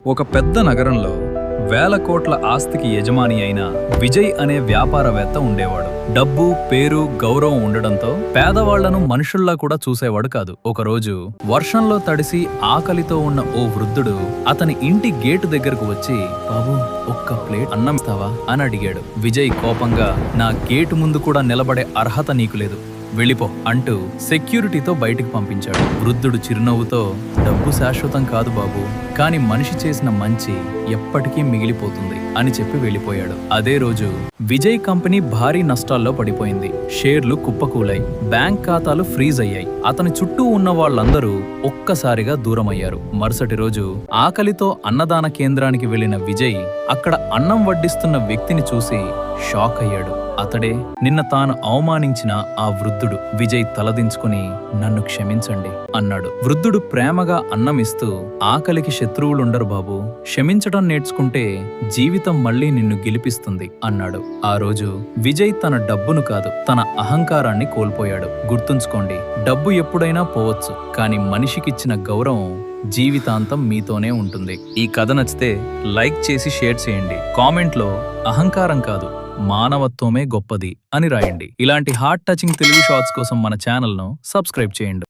ఒక పెద్ద నగరంలో వేల కోట్ల ఆస్తికి యజమాని అయిన విజయ్ అనే వ్యాపారవేత్త ఉండేవాడు. డబ్బు, పేరు, గౌరవం ఉండడంతో పేదవాళ్లను మనుషుల్లా కూడా చూసేవాడు కాదు. ఒకరోజు వర్షంలో తడిసి ఆకలితో ఉన్న ఓ వృద్ధుడు అతని ఇంటి గేటు దగ్గరకు వచ్చి, బాబూ, ఒక్క ప్లేట్ అన్నం ఇస్తావా అని అడిగాడు. విజయ్ కోపంగా, నా గేటు ముందు కూడా నిలబడే అర్హత నీకు లేదు, వెళ్ళిపో అంటూ సెక్యూరిటీతో బయటికి పంపించాడు. వృద్ధుడు చిరునవ్వుతో, డబ్బు శాశ్వతం కాదు బాబు, కాని మనిషి చేసిన మంచి ఎప్పటికీ మిగిలిపోతుంది అని చెప్పి వెళ్ళిపోయాడు. అదే రోజు విజయ్ కంపెనీ భారీ నష్టాల్లో పడిపోయింది. షేర్లు కుప్పకూలాయి, బ్యాంక్ ఖాతాలు ఫ్రీజ్ అయ్యాయి. అతని చుట్టూ ఉన్న వాళ్ళందరూ ఒక్కసారిగా దూరమయ్యారు. మరుసటి రోజు ఆకలితో అన్నదాన కేంద్రానికి వెళ్లిన విజయ్ అక్కడ అన్నం వడ్డిస్తున్న వ్యక్తిని చూసి షాక్ అయ్యాడు. అతడే నిన్న తాను అవమానించిన ఆ వృద్ధుడు. విజయ్ తలదించుకుని, నన్ను క్షమించండి అన్నాడు. వృద్ధుడు ప్రేమగా అన్నమిస్తూ, ఆకలికి శత్రువులుండరు బాబు, క్షమించడం నేర్చుకుంటే జీవితం మళ్లీ నిన్ను గెలిపిస్తుంది అన్నాడు. ఆ రోజు విజయ్ తన డబ్బును కాదు, తన అహంకారాన్ని కోల్పోయాడు. గుర్తుంచుకోండి, డబ్బు ఎప్పుడైనా పోవచ్చు, కానీ మనిషికిచ్చిన గౌరవం జీవితాంతం మీతోనే ఉంటుంది. ఈ కథ నచ్చితే లైక్ చేసి షేర్ చేయండి. కామెంట్లో అహంకారం కాదు, మానవత్వమే గొప్పది అని రాయండి. ఇలాంటి హార్ట్ టచింగ్ తెలుగు షార్ట్స్ కోసం మన ఛానల్ను సబ్స్క్రైబ్ చేయండి.